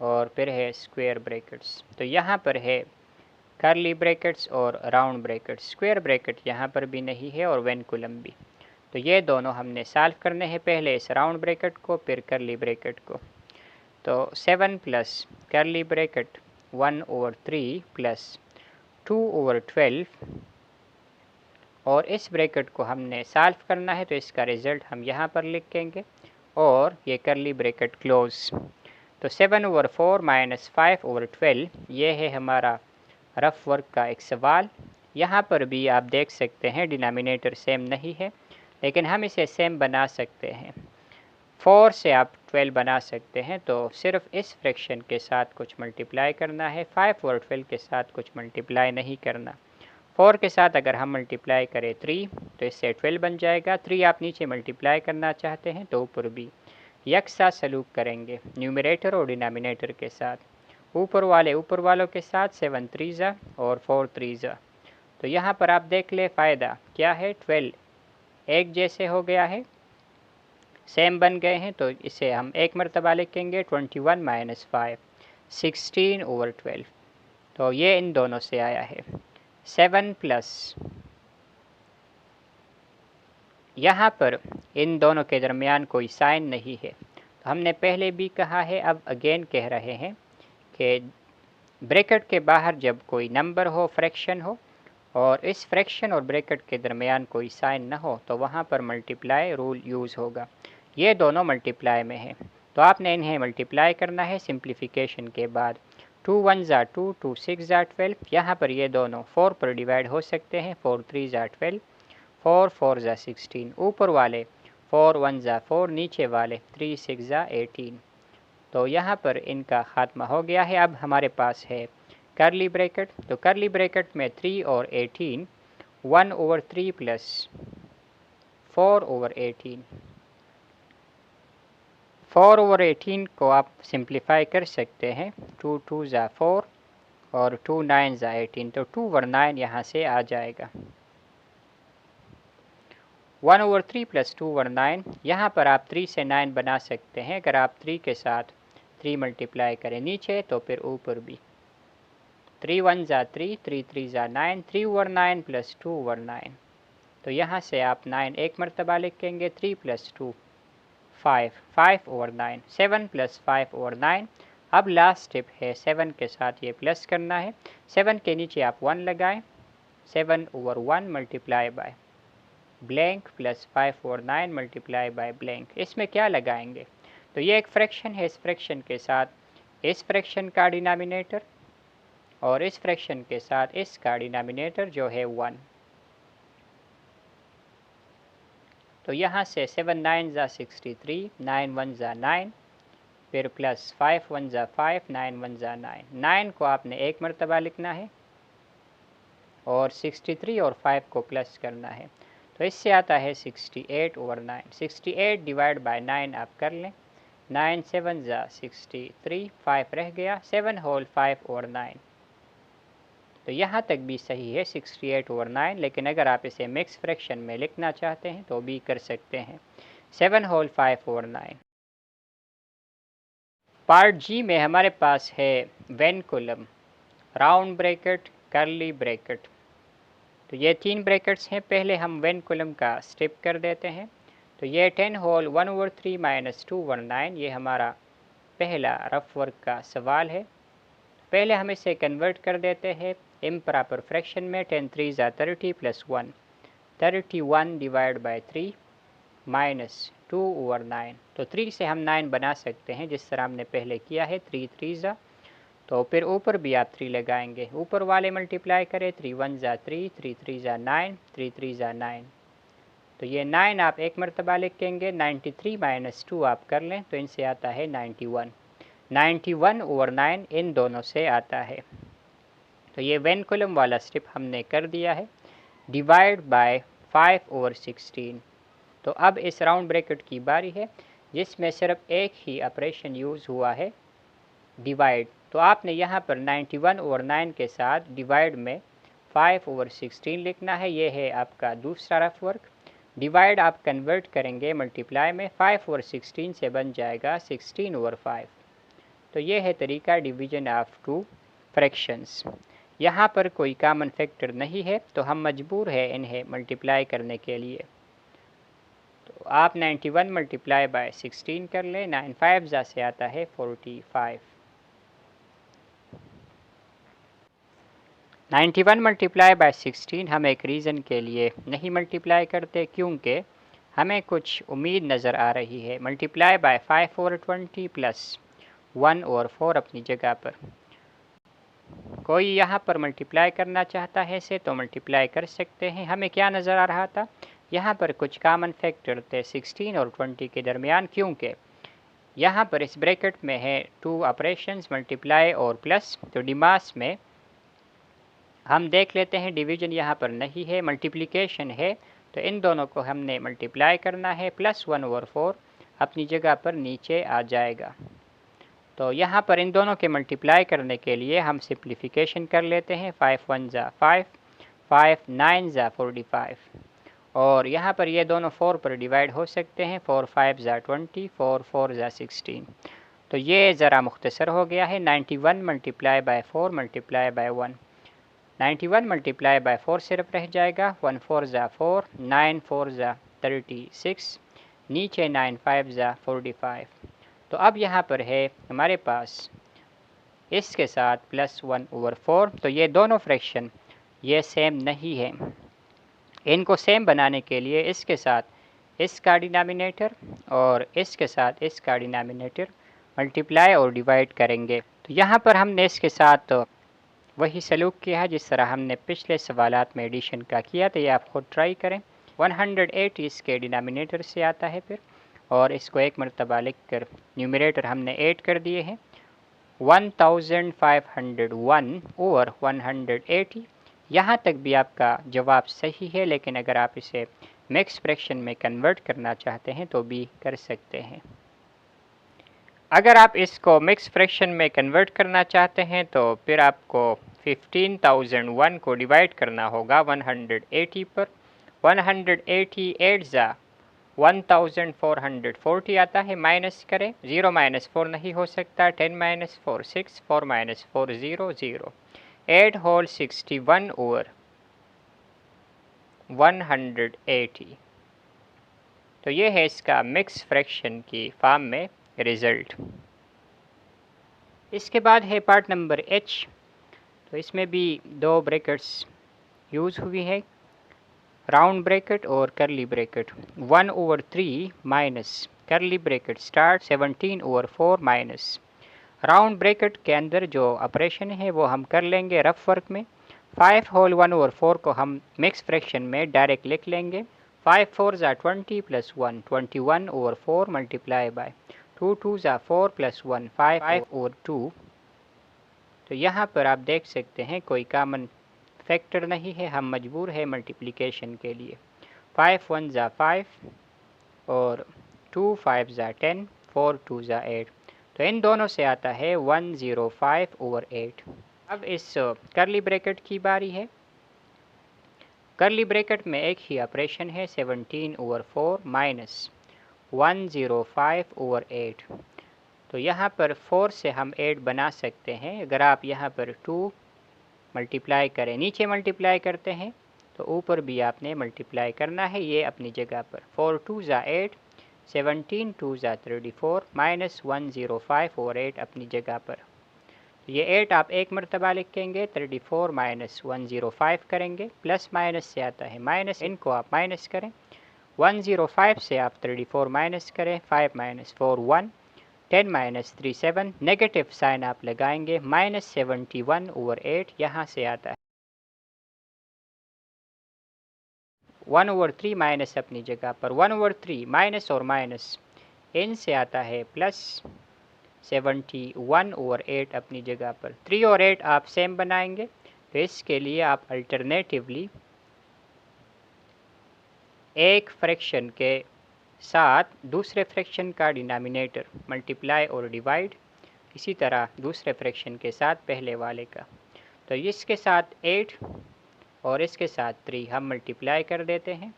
और फिर है स्क्वायर ब्रैकेट्स। तो यहाँ पर है करली ब्रैकेट्स और राउंड ब्रैकेट्स, स्क्वायर ब्रैकेट यहाँ पर भी नहीं है और वेन कॉलम भी। तो ये दोनों हमने सॉल्व करने हैं, पहले इस राउंड ब्रैकेट को फिर करली ब्रैकेट को। तो 7 प्लस करली ब्रैकेट 1/3 प्लस 2/12 और इस ब्रैकेट को हमने सॉल्व करना है तो इसका रिज़ल्ट हम यहाँ पर लिखेंगे और ये करली ब्रैकेट क्लोज। तो 7/4 माइनस 5/12 ये है हमारा रफ वर्क का एक सवाल। यहाँ पर भी आप देख सकते हैं डिनोमिनेटर सेम नहीं है, लेकिन हम इसे सेम बना सकते हैं। 4 से आप 12 बना सकते हैं, तो सिर्फ इस फ्रैक्शन के साथ कुछ मल्टीप्लाई करना है, 5 और 12 के साथ कुछ मल्टीप्लाई नहीं करना। 4 के साथ अगर हम मल्टीप्लाई करें 3 तो इससे 12 बन जाएगा। 3 आप नीचे मल्टीप्लाई करना चाहते हैं तो ऊपर भी यकसा सलूक करेंगे न्यूमरेटर और डिनोमिनेटर के साथ। ऊपर वालों के साथ 7 3 और 4 3। तो यहाँ पर आप देख ले फ़ायदा क्या है, 12 एक जैसे हो गया है, सेम बन गए हैं, तो इसे हम एक मरतबा लिखेंगे 21 माइनस 5 16/12। तो ये इन दोनों से आया है। 7 प्लस यहाँ पर इन दोनों के दरमियान कोई साइन नहीं है, तो हमने पहले भी कहा है, अब अगेन कह रहे हैं कि ब्रैकेट के बाहर जब कोई नंबर हो, फ्रैक्शन हो और इस फ्रैक्शन और ब्रैकेट के दरमियान कोई साइन ना हो तो वहाँ पर मल्टीप्लाई रूल यूज़ होगा। ये दोनों मल्टीप्लाई में है तो आपने इन्हें मल्टीप्लाई करना है सिंप्लीफिकेशन के बाद। 2 1 ज़ा 2, 2 6 ज़ा 12। यहाँ पर ये दोनों 4 पर डिवाइड हो सकते हैं, 4 3 ज़ा 12, 4 4 ज़ा 16। ऊपर वाले 4 1 ज़ा 4, नीचे वाले 3 6 ज़ा 18। तो यहाँ पर इनका ख़ात्मा हो गया है। अब हमारे पास है करली ब्रैकेट। तो करली ब्रैकेट में 3 और 18, 1/3 प्लस 4/18। 4/18 को आप सिंप्लीफाई कर सकते हैं, 2 2 ज़ा 4 और 2 9 ज़ा 18, तो 2/9 यहाँ से आ जाएगा। 1/3 प्लस 2/9, यहाँ पर आप 3 से 9 बना सकते हैं। अगर आप 3 के साथ 3 मल्टीप्लाई करें नीचे तो फिर ऊपर भी 3 1 ज़ा 3, 3 3 ज़ा 9, 3/9 प्लस 2/9। तो यहाँ से आप 9 एक मरतबा लिखेंगे, 3 प्लस 2 5, 5/9, 7 प्लस 5/9। अब लास्ट स्टेप है 7 के साथ ये प्लस करना है। 7 के नीचे आप 1 लगाएं, 7/1 multiply by blank plus 5/9 multiply by blank. इसमें क्या लगाएंगे, तो ये एक फ्रैक्शन है, इस फ्रैक्शन के साथ इस फ्रैक्शन का डिनोमिनेटर और इस फ्रैक्शन के साथ इसका डिनोमिनेटर जो है 1। तो यहाँ से 7 9 ज़ा 63, 9 1 ज़ा 9, फिर प्लस 5 1 ज़ा 5, 9 1 ज़ा 9। 9 को आपने एक मरतबा लिखना है और 63 और 5 को प्लस करना है। तो इससे आता है 68/9। 68 डिवाइड बाय 9 आप कर लें, 9 7 ज़ा 63, 5 रह गया, 7 होल 5/9। तो यहाँ तक भी सही है 68/9, लेकिन अगर आप इसे मिक्स फ्रैक्शन में लिखना चाहते हैं तो भी कर सकते हैं, 7 होल 5/9। पार्ट जी में हमारे पास है when column, round bracket, curly bracket. तो ये 3 ब्रैकेट्स हैं। पहले हम वेन कॉलम का स्टेप कर देते हैं। तो ये 10 होल 1/3 माइनस 2/9, ये हमारा पहला रफ वर्क का सवाल है। पहले हम इसे कन्वर्ट कर देते हैं इम्प्रॉपर फ्रैक्शन में। 10 3 ज़ा 30 प्लस 1, 31 डिवाइड बाय 3 माइनस 2/9। तो 3 से हम 9 बना सकते हैं जिस तरह हमने पहले किया है, 3 3 ज़ा। तो फिर ऊपर भी आप 3 लगाएंगे, ऊपर वाले मल्टीप्लाई करें, 3 1 ज़ा 3, 3 3 ज़ा 9, 3 3 ज़ा 9। तो ये 9 आप एक मरतबा लिखेंगे, 93 माइनस 2 आप कर लें तो इनसे आता है 91। 91/9 इन दोनों से आता है। तो ये वेन कॉलम वाला स्टेप हमने कर दिया है। Divide by 5/16। तो अब इस राउंड ब्रैकेट की बारी है जिसमें सिर्फ एक ही ऑपरेशन यूज़ हुआ है, डिवाइड। तो आपने यहाँ पर 91/9 के साथ डिवाइड में 5/16 लिखना है। ये है आपका दूसरा रफ वर्क। डिवाइड आप कन्वर्ट करेंगे मल्टीप्लाई में, 5/16 से बन जाएगा 16/5। तो ये है तरीका डिवीजन ऑफ टू फ्रैक्शंस। यहाँ पर कोई कॉमन फैक्टर नहीं है तो हम मजबूर है इन्हें मल्टीप्लाई करने के लिए। तो आप 91 मल्टीप्लाई बाय 16 कर लें, 9 5 ज़ा से आता है 45। 91 मल्टीप्लाई बाय 16 हम एक रीज़न के लिए नहीं मल्टीप्लाई करते, क्योंकि हमें कुछ उम्मीद नज़र आ रही है। मल्टीप्लाई बाय 5/20 प्लस 1/4 अपनी जगह पर। कोई यहाँ पर मल्टीप्लाई करना चाहता है इसे तो मल्टीप्लाई कर सकते हैं। हमें क्या नज़र आ रहा था, यहाँ पर कुछ कॉमन फैक्टर थे 16 और 20 के दरमियान, क्योंकि यहाँ पर इस ब्रैकेट में है 2 ऑपरेशंस, मल्टीप्लाई और प्लस। तो डिमास में हम देख लेते हैं डिवीजन यहाँ पर नहीं है, मल्टीप्लिकेशन है। तो इन दोनों को हमने मल्टीप्लाई करना है, प्लस 1/4 अपनी जगह पर नीचे आ जाएगा। तो यहाँ पर इन दोनों के मल्टीप्लाई करने के लिए हम सिंप्लीफिकेशन कर लेते हैं। 5 1 ज़ा 5, 5 9 ज़ा 45, और यहाँ पर ये दोनों 4 पर डिवाइड हो सकते हैं। 4 5 ज़ा 20, 4 4 ज़ा 16। तो ये ज़रा मुख्तसर हो गया है। 91 multiply by 4 multiply by 1, 91 multiply by 4 सिर्फ रह जाएगा। 1 4 ज़ा 4, 9 4 ज़ा 36, नीचे 9 5 ज़ा 45। तो अब यहाँ पर है हमारे पास इसके साथ प्लस 1/4। तो ये दोनों फ्रैक्शन ये सेम नहीं है। इनको सेम बनाने के लिए इसके साथ इसका डिनोमिनेटर और इसके साथ इसका डिनोमिनेटर मल्टीप्लाई और डिवाइड करेंगे। तो यहाँ पर हमने इसके साथ वही सलूक किया है जिस तरह हमने पिछले सवालात में एडिशन का किया। तो ये आप खुद ट्राई करें। 108 इसके डिनोमिनेटर से आता है फिर, और इसको एक मरतबा लिख कर न्यूमरेटर हमने 8 कर दिए हैं। 1501/180। यहाँ तक भी आपका जवाब सही है, लेकिन अगर आप इसे मिक्स फ्रैक्शन में कन्वर्ट करना चाहते हैं तो भी कर सकते हैं। अगर आप इसको मिक्स फ्रैक्शन में कन्वर्ट करना चाहते हैं तो फिर आपको 15,001 को डिवाइड करना होगा 180 पर। 188 ज़ा 1440 आता है। माइनस करें, 0 - 4 नहीं हो सकता। 10 - 4 6, 4 - 4 0 0, 8 होल 61/180। तो ये है इसका मिक्स फ्रैक्शन की फॉर्म में रिज़ल्ट। इसके बाद है पार्ट नंबर एच। तो इसमें भी 2 ब्रैकेट्स यूज़ हुई है, राउंड ब्रैकेट और करली ब्रैकेट। 1/3 माइनस करली bracket start 17/4 minus. Round bracket के अंदर जो ऑपरेशन है वो हम कर लेंगे रफ वर्क में। 5 होल 1/4 को हम मिक्स फ्रैक्शन में डायरेक्ट लिख लेंगे। 5 4 ज़ा 20 प्लस 1, 21/4 मल्टीप्लाई बाय 2 2 ज़ा 4 प्लस 1, 5/2। तो यहाँ पर आप देख सकते हैं कोई कॉमन फैक्टर नहीं है, हम मजबूर है मल्टीप्लिकेशन के लिए। 5 1 ज़ा 5 और 2 5 ज़ा 10, 4 2 ज़ा 8। तो इन दोनों से आता है 105/8। अब इस करली ब्रैकेट की बारी है। करली ब्रैकेट में एक ही ऑपरेशन है, 17/4 माइनस 105/8। तो यहाँ पर 4 से हम 8 बना सकते हैं। अगर आप यहाँ पर 2 मल्टीप्लाई करें, नीचे मल्टीप्लाई करते हैं तो ऊपर भी आपने मल्टीप्लाई करना है, ये अपनी जगह पर। 4 2 ज़ा 8, 17 2 ज़ा 34 माइनस 105/8 अपनी जगह पर। ये 8 आप एक मरतबा लिखेंगे, 34 माइनस 105 करेंगे, प्लस माइनस से आता है माइनस, इनको आप माइनस करें। 105 से आप 34 माइनस करें, 5 माइनस 4 1, 10 माइनस 3 7, नेगेटिव साइन आप लगाएंगे, माइनस 71/8 यहाँ से आता है। 1/3 माइनस अपनी जगह पर, 1/3 माइनस और माइनस इन से आता है प्लस 71/8 अपनी जगह पर। 3 और 8 आप सेम बनाएंगे, तो इसके लिए आप अल्टरनेटिवली एक फ्रैक्शन के साथ दूसरे फ्रैक्शन का डिनोमिनेटर मल्टीप्लाई और डिवाइड, इसी तरह दूसरे फ्रैक्शन के साथ पहले वाले का। तो इसके साथ 8 और इसके साथ 3 हम मल्टीप्लाई कर देते हैं।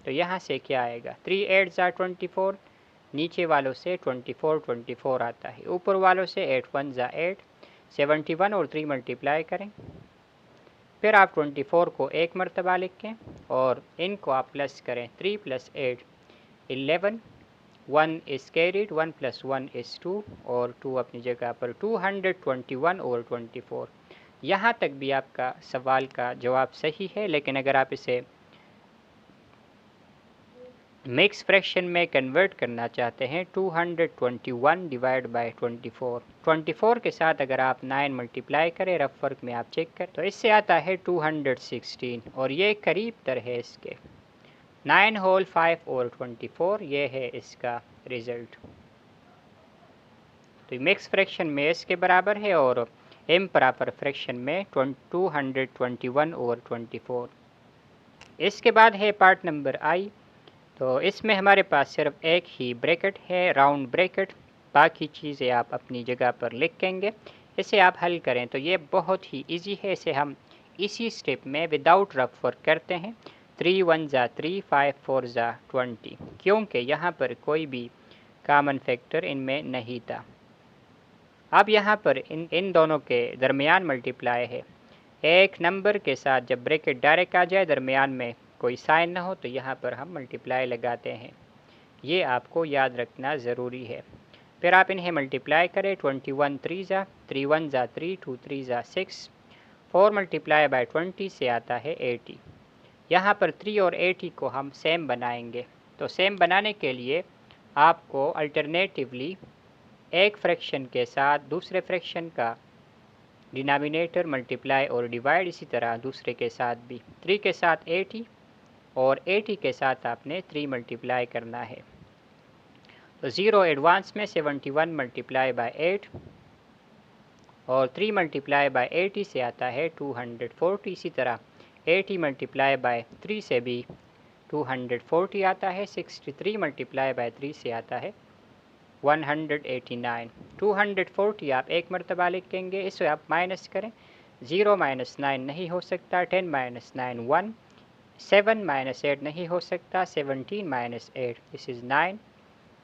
तो यहाँ से क्या आएगा, 3 8 ज़ा 24, नीचे वालों से 24 आता है, ऊपर वालों से 8 1 ज़ा 8, 71 और 3 मल्टीप्लाई करें। फिर आप 24 को एक मरतबा लिखें और इनको आप प्लस करें, 3 + 8 11, 1 इज़ कैरिड, 1 + 1 इज़ 2 और 2 अपनी जगह पर। 221/24। यहाँ तक भी आपका सवाल का जवाब सही है, लेकिन अगर आप इसे मिक्स फ्रैक्शन में कन्वर्ट करना चाहते हैं, 221 डिवाइड बाय 24 के साथ अगर आप 9 मल्टीप्लाई करें, रफ वर्क में आप चेक करें तो इससे आता है 216 और ये करीब तर है इसके। 9 होल 5 और 24 ये है इसका रिज़ल्ट। तो मिक्स फ्रैक्शन में इसके बराबर है और इम्प्रॉपर फ्रैक्शन में 221/24। इसके बाद है पार्ट नंबर आई। तो इसमें हमारे पास सिर्फ एक ही ब्रैकेट है, राउंड ब्रैकेट, बाकी चीज़ें आप अपनी जगह पर लिखेंगे। इसे आप हल करें तो ये बहुत ही इजी है, इसे हम इसी स्टेप में विदाउट रफ वर्क करते हैं। 3 1 ज़ा 3, 5 4 ज़ा 20, क्योंकि यहाँ पर कोई भी कॉमन फैक्टर इनमें नहीं था। अब यहाँ पर इन दोनों के दरमियान मल्टीप्लाई है। एक नंबर के साथ जब ब्रैकेट डायरेक्ट आ जाए, दरमियान में कोई साइन ना हो, तो यहाँ पर हम मल्टीप्लाई लगाते हैं। ये आपको याद रखना ज़रूरी है। फिर आप इन्हें मल्टीप्लाई करें, 21 3 ज़ा 3 1 ज़ा 3, 2 3 ज़ा 6, 4 मल्टीप्लाई बाय 20 से आता है 80। यहाँ पर 3 और 80 को हम सेम बनाएंगे। तो सेम बनाने के लिए आपको अल्टरनेटिवली एक फ्रैक्शन के साथ दूसरे फ्रैक्शन का डिनोमिनेटर मल्टीप्लाई और डिवाइड, इसी तरह दूसरे के साथ भी। 3 के साथ 80 और 80 के साथ आपने 3 मल्टीप्लाई करना है। तो 0 एडवांस में 71 मल्टीप्लाई बाय 8 और 3 मल्टीप्लाई बाय 80 से आता है 240। इसी तरह 80 मल्टीप्लाई बाय 3 से भी 240 आता है। 63 मल्टीप्लाई बाय 3 से आता है 189। 240 आप एक मरतबा लिखेंगे, इसे आप माइनस करें। 0 - 9 नहीं हो सकता, 10 - 9 1, 7 - 8 नहीं हो सकता, 17 - 8 दिस इज़ 9।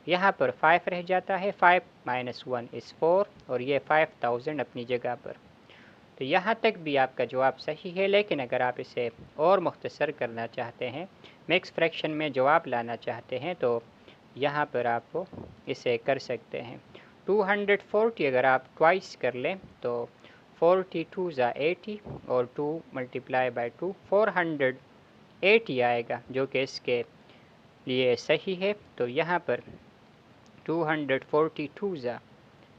यहाँ पर 5 रह जाता है, 5 - 1 इज़ 4 और ये 5000 अपनी जगह पर। तो यहाँ तक भी आपका जवाब सही है, लेकिन अगर आप इसे और मुख्तसर करना चाहते हैं, मिक्स फ्रैक्शन में जवाब लाना चाहते हैं, तो यहाँ पर आप इसे कर सकते हैं। 240 अगर आप ट्वाइस कर लें तो 42 ज़ा 80 और 2 मल्टीप्लाई बाय 2 480 आएगा, जो कि इसके लिए सही है। तो यहाँ पर 242 ज़ा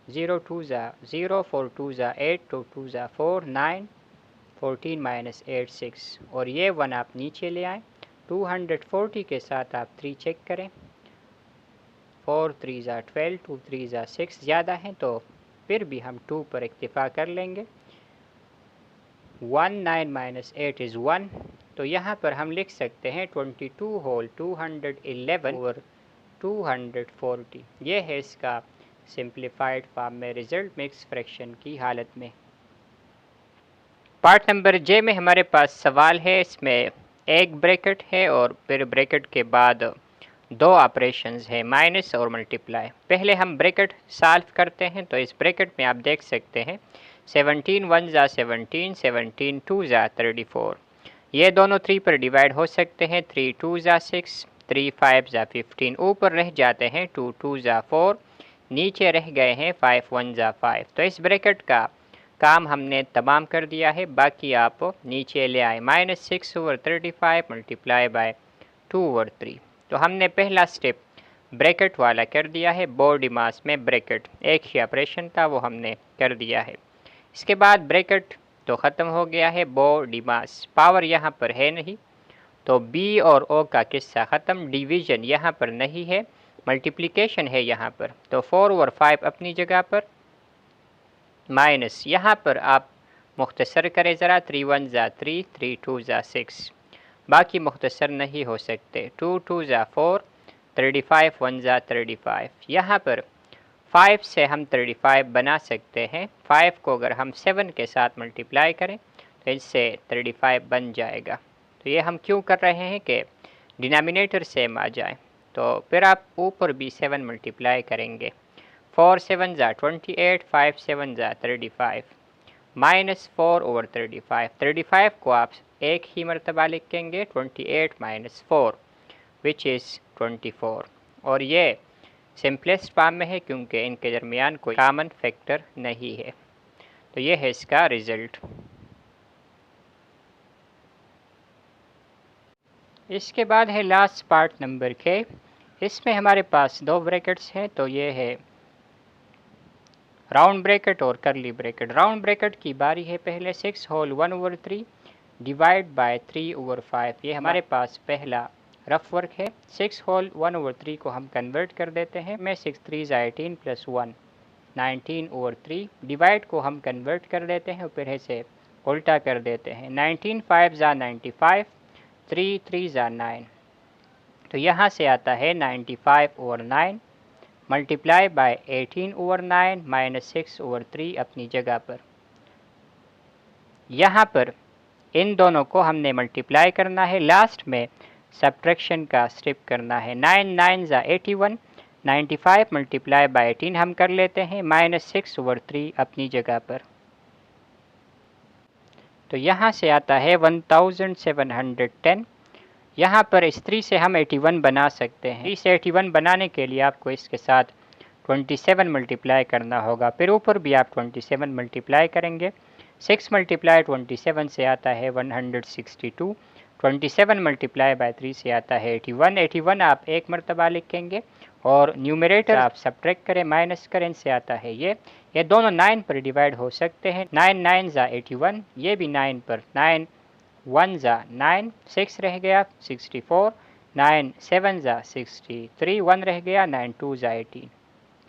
0 2 ज़ा 0, 4 2 ज़ा 8, 2 2 ज़ा 4, 9, 14 - 8 6 और ये 1 आप नीचे ले आएँ। 240 के साथ आप 3 चेक करें, 4 3 ज़ा 12, 2 3 ज़ा 6 ज़्यादा हैं, तो फिर भी हम 2 पर इक्तिफ़ा कर लेंगे। 1 9 - 8 इज़ 1, तो यहाँ पर हम लिख सकते हैं 22 होल 211 ओवर 240। ये है इसका सिंप्लीफाइड फॉर्म में रिजल्ट मिक्स फ्रैक्शन की हालत में। पार्ट नंबर जे में हमारे पास सवाल है, इसमें एक ब्रैकेट है और फिर ब्रैकेट के बाद दो ऑपरेशंस है, माइनस और मल्टीप्लाई। पहले हम ब्रैकेट सॉल्व करते हैं। तो इस ब्रैकेट में आप देख सकते हैं 17 1 ज़ा 17, 17 2 ज़ा 34। ये दोनों 3 पर डिवाइड हो सकते हैं। 3 2 ज़ा 6, 3 5 ज़ा 15। ऊपर रह जाते हैं 2 2 ज़ा 4, नीचे रह गए हैं 5 1 ज़ा 5। तो इस ब्रैकेट का काम हमने तमाम कर दिया है। बाकी आप नीचे ले आए -6 ओवर 35 मल्टीप्लाई बाय 2 ओवर 3। तो हमने पहला स्टेप ब्रैकेट वाला कर दिया है। बॉडी मास में ब्रैकेट एक ही ऑपरेशन था, वो हमने कर दिया है। इसके बाद ब्रैकेट तो ख़त्म हो गया है। बॉडी मास पावर यहाँ पर है नहीं, तो बी और ओ का किस्सा ख़त्म। डिवीज़न यहाँ पर नहीं है, मल्टीप्लिकेशन है यहाँ पर। तो 4 ओवर 5 अपनी जगह पर, माइनस यहाँ पर आप मुख्तसर करें ज़रा। 3 1 ज़ा 3, 3 2 ज़ा 6। बाकी मुख्तसर नहीं हो सकते। 2 2 ज़ा 4, 35 1 ज़ा 35। यहाँ पर 5 से हम 35 बना सकते हैं। 5 को अगर हम 7 के साथ मल्टीप्लाई करें तो इससे 35 बन जाएगा। तो ये हम क्यों कर रहे हैं कि डिनोमिनेटर सेम आ जाए। तो फिर आप ऊपर भी 7 मल्टीप्लाई करेंगे। 4 7 ज़ा 28, 5 7 ज़ा 35, -4 ओवर 35। 35 को आप एक ही मरतबा लिखेंगे। 28 - 4 विच इज़ 24। और ये सिंपलेस्ट फॉर्म में है क्योंकि इनके दरमियान कोई कॉमन फैक्टर नहीं है। तो ये है इसका रिज़ल्ट। इसके बाद है लास्ट पार्ट नंबर के। इसमें हमारे पास दो ब्रैकेट्स हैं। तो ये है राउंड ब्रैकेट और करली ब्रैकेट। राउंड ब्रैकेट की बारी है। पहले 6 whole 1 over 3 divide by 3 over 5। ये हमारे पास पहला रफ वर्क है। 6 होल 1 ओवर 3 को हम कन्वर्ट कर देते हैं। मैं 6 3 ज़ा 18 + 1 19 ओवर 3। डिवाइड को हम कन्वर्ट कर देते हैं और फिर से उल्टा कर देते हैं। 19 5 ज़ा 95, 3 3 ज़ा 9। तो यहाँ से आता है 95 over 9 multiply by 18 over 9 -6 over 3 अपनी जगह पर। यहाँ पर इन दोनों को हमने मल्टीप्लाई करना है। लास्ट में सब्ट्रैक्शन का स्टेप करना है। 9 9 ज़ा 81, 95 मल्टीप्लाई बाय 18 हम कर लेते हैं। -6 ओवर 3 अपनी जगह पर। तो यहाँ से आता है 1710। यहाँ पर इस 3 से हम 81 बना सकते हैं। 3 से 81 बनाने के लिए आपको इसके साथ 27 मल्टीप्लाई करना होगा। फिर ऊपर भी आप 27 मल्टीप्लाई करेंगे। 6 मल्टीप्लाई 27 से आता है 162। 27 मल्टीप्लाई बाय 3 से आता है 81। 81 आप एक मरतबा लिखेंगे और न्यूमरेटर आप सब्ट्रैक्ट करें, माइनस करें, इनसे आता है ये दोनों 9 पर डिवाइड हो सकते हैं। 9 9 ज़ा 81, ये भी 9 पर। 9 1 ज़ा 9, 6 रह गया 64, 9 7 ज़ा 63, 1 रह गया 9 2 ज़ा 18।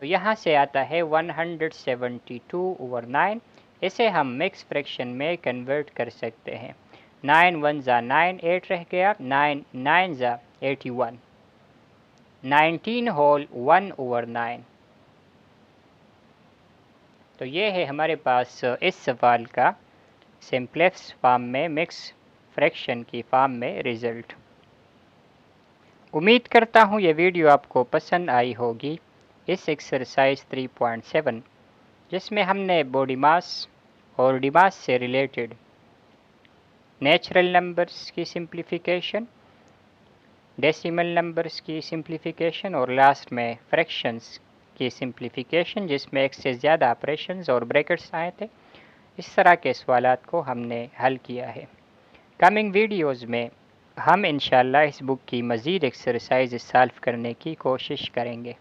तो यहाँ से आता है 172 ओवर 9। इसे हम मिक्स फ्रैक्शन में कन्वर्ट कर सकते हैं। 9 1 ज़ा 9, 8 रह गया। 9 9 ज़ा 81, 19 होल 1 ओवर 9। तो ये है हमारे पास इस सवाल का सिंप्लेक्स फॉर्म में, मिक्स फ्रैक्शन की फॉर्म में रिज़ल्ट। उम्मीद करता हूँ ये वीडियो आपको पसंद आई होगी। इस एक्सरसाइज 3.7 जिसमें हमने बॉडी मास और डिमास से रिलेटेड नेचुरल नंबर्स की सिंप्लीफिकेशन, डेसिमल नंबर्स की सिंप्लीफिकेशन और लास्ट में फ्रैक्शंस की सिंप्लीफिकेशन जिसमें एक से ज़्यादा ऑपरेशंस और ब्रैकेट्स आए थे, इस तरह के सवालात को हमने हल किया है। कमिंग वीडियोज़ में हम इंशाल्लाह इस बुक की मज़ीद एक्सरसाइज सॉल्व करने की कोशिश करेंगे।